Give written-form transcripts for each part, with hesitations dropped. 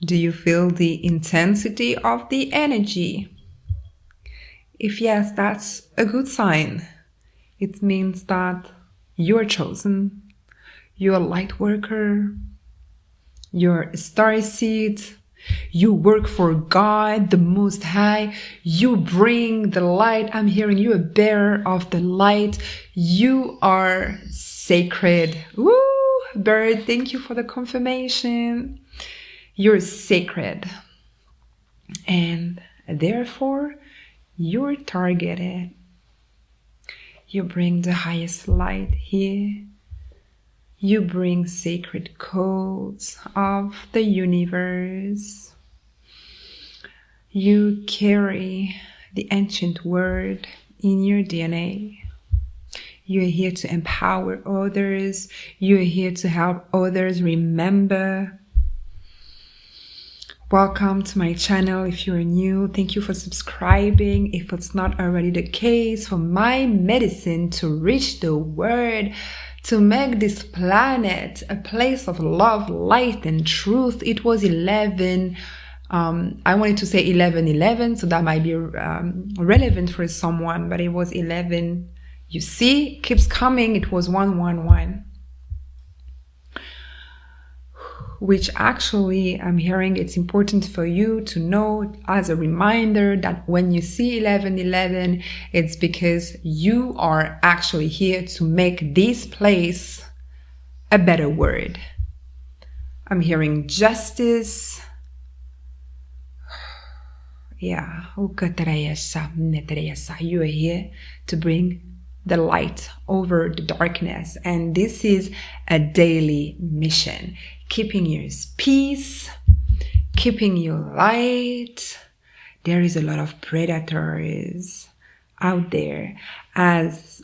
Do you feel the intensity of the energy? If yes, that's a good sign. It means that you're chosen, you're a light worker, you're a star seed, you work for God, the Most High, you bring the light. I'm hearing you a bearer of the light. You are sacred. Woo! Bird, thank you for the confirmation. You're sacred. And therefore, you're targeted. You bring the highest light here. You bring sacred codes of the universe. You carry the ancient word in your DNA. You're here to empower others. You're here to help others remember. Welcome to my channel. If you're new, thank you for subscribing. If it's not already the case, for my medicine to reach the world, to make this planet a place of love, light, and truth. It was 11. I wanted to say 11:11, so that might be relevant for someone, but it was 11. You see, it keeps coming. It was 111. Which actually, I'm hearing it's important for you to know as a reminder that when you see 11:11, it's because you are actually here to make this place a better world. I'm hearing justice. Yeah. You are here to bring the light over the darkness. And this is a daily mission. Keeping your peace, keeping your light. There is a lot of predators out there. As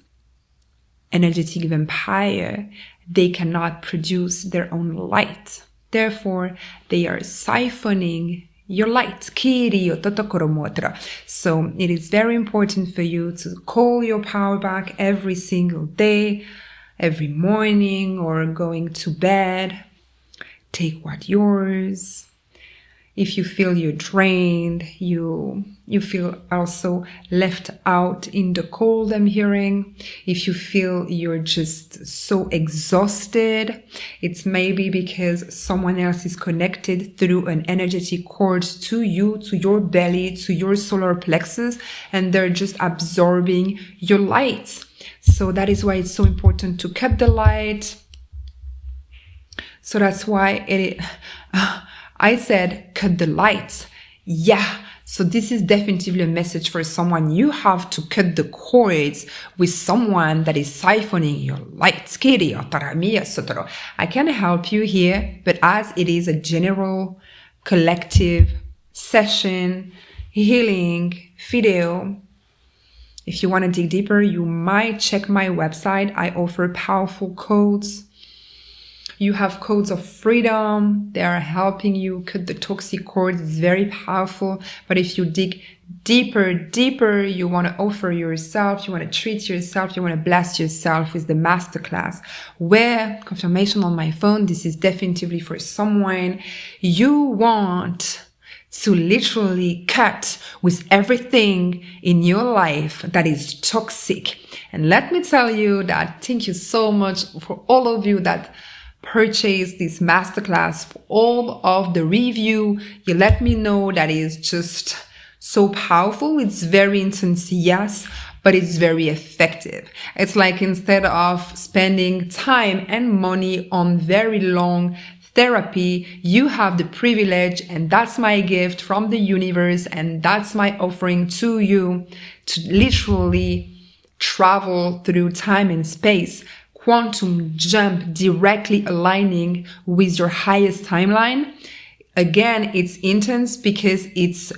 energetic vampire, they cannot produce their own light. Therefore, they are siphoning your light. So it is very important for you to call your power back every single day, every morning, or going to bed. Take what's yours. If you feel you're drained, you feel also left out in the cold, I'm hearing. If you feel you're just so exhausted, it's maybe because someone else is connected through an energetic cord to you, to your belly, to your solar plexus, and they're just absorbing your light. So that is why it's so important to cut the light. So that's why I said, cut the lights. Yeah. So this is definitely a message for someone. You have to cut the cords with someone that is siphoning your lights. I can help you here, but as it is a general collective session, healing video, if you want to dig deeper, you might check my website. I offer powerful codes. You have codes of freedom. They are helping you cut the toxic cords. It's very powerful. But if you dig deeper, you want to offer yourself, you want to treat yourself, you want to bless yourself with the masterclass. Where, confirmation on my phone, this is definitely for someone. You want to literally cut with everything in your life that is toxic. And let me tell you that thank you so much for all of you that purchase this masterclass, for all of the review. You let me know that is just so powerful. It's very intense, yes, but it's very effective. It's like instead of spending time and money on very long therapy, you have the privilege, and that's my gift from the universe, and that's my offering to you, to literally travel through time and space. Quantum jump, directly aligning with your highest timeline. Again, it's intense because it's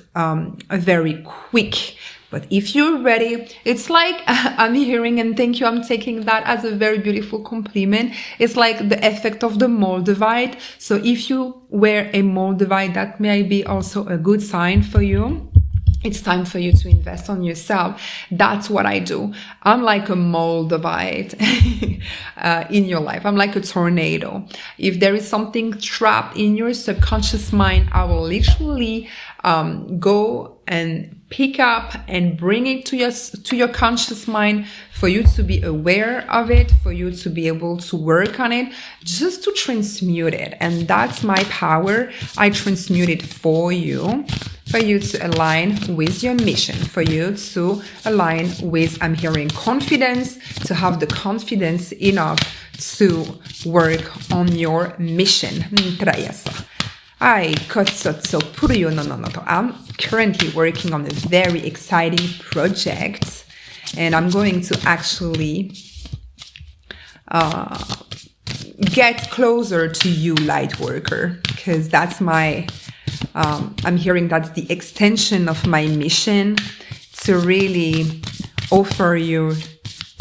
very quick. But if you're ready, it's like I'm hearing, and thank you, I'm taking that as a very beautiful compliment. It's like the effect of the Moldavite. So if you wear a Moldavite, that may be also a good sign for you. It's time for you to invest on yourself. That's what I do. I'm like a Moldavite in your life. I'm like a tornado. If there is something trapped in your subconscious mind, I will literally go and pick up and bring it to your conscious mind for you to be aware of it, for you to be able to work on it, just to transmute it. And that's my power. I transmute it for you to align with your mission, for you to align with, I'm hearing, confidence, to have the confidence enough to work on your mission. I'm currently working on a very exciting project, and I'm going to actually get closer to you, light worker, because that's my I'm hearing that's the extension of my mission, to really offer you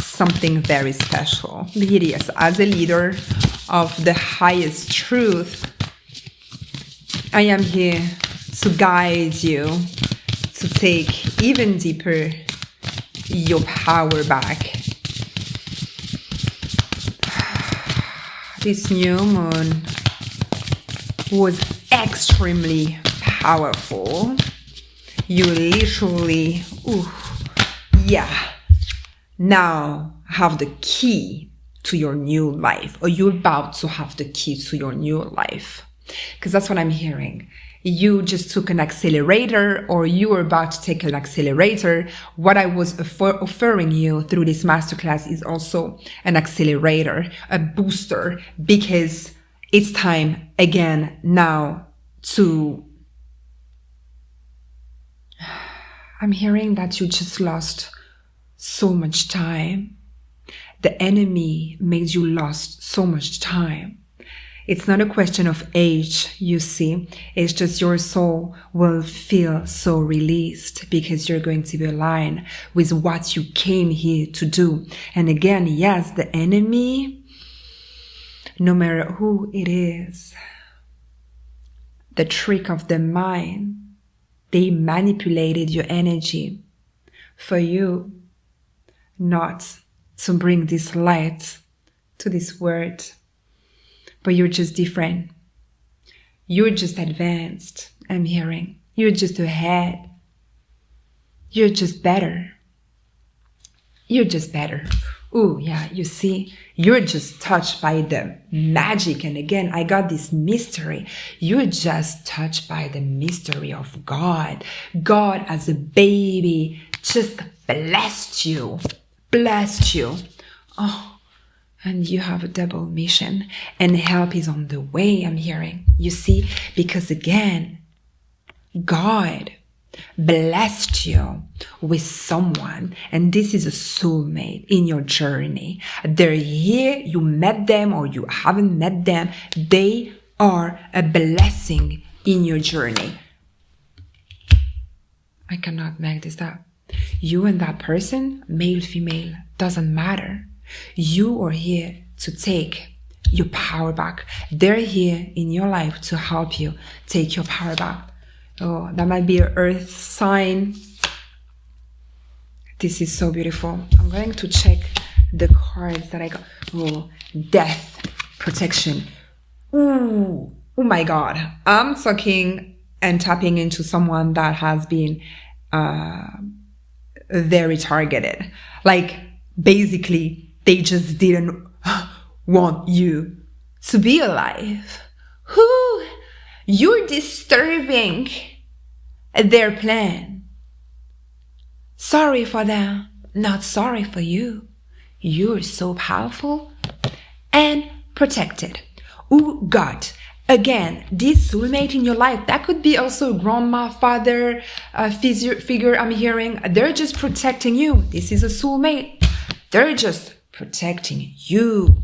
something very special. Yes, as a leader of the highest truth, I am here to guide you to take even deeper your power back. This new moon was extremely powerful. You literally, now have the key to your new life, or you're about to have the key to your new life. Because that's what I'm hearing. You just took an accelerator, or you were about to take an accelerator. What I was offering you through this masterclass is also an accelerator, a booster, because it's time again now to... I'm hearing that you just lost so much time. The enemy made you lost so much time. It's not a question of age, you see. It's just your soul will feel so released because you're going to be aligned with what you came here to do. And again, yes, the enemy, no matter who it is, the trick of the mind, they manipulated your energy for you not to bring this light to this world. But you're just different. You're just advanced, I'm hearing. You're just ahead. You're just better. You're just better. Ooh, yeah, you see, you're just touched by the magic. And again, I got this mystery. You're just touched by the mystery of God. God as a baby just blessed you. Blessed you. Oh, and you have a double mission. And help is on the way, I'm hearing. You see, because again, God blessed you with someone, and this is a soulmate in your journey. They're here, you met them or you haven't met them. They are a blessing in your journey. I cannot make this up. You and that person, male, female, doesn't matter. You are here to take your power back. They're here in your life to help you take your power back. Oh, that might be an earth sign. This is so beautiful. I'm going to check the cards that I got. Oh, death, protection. Ooh, oh my God. I'm talking and tapping into someone that has been very targeted. Like, basically, they just didn't want you to be alive. Who? You're disturbing their plan. Sorry for them, not sorry for you. You're so powerful and protected. Oh God, again, this soulmate in your life, that could be also grandma, father, figure I'm hearing. They're just protecting you. This is a soulmate. They're just protecting you.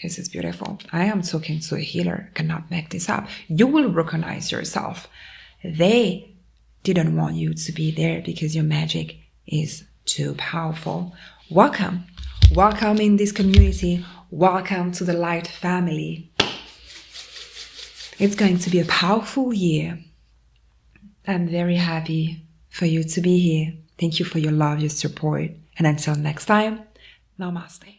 This is beautiful. I am talking to a healer. Cannot make this up. You will recognize yourself. They didn't want you to be there because your magic is too powerful. Welcome. Welcome in this community. Welcome to the Light family. It's going to be a powerful year. I'm very happy for you to be here. Thank you for your love, your support. And until next time, namaste.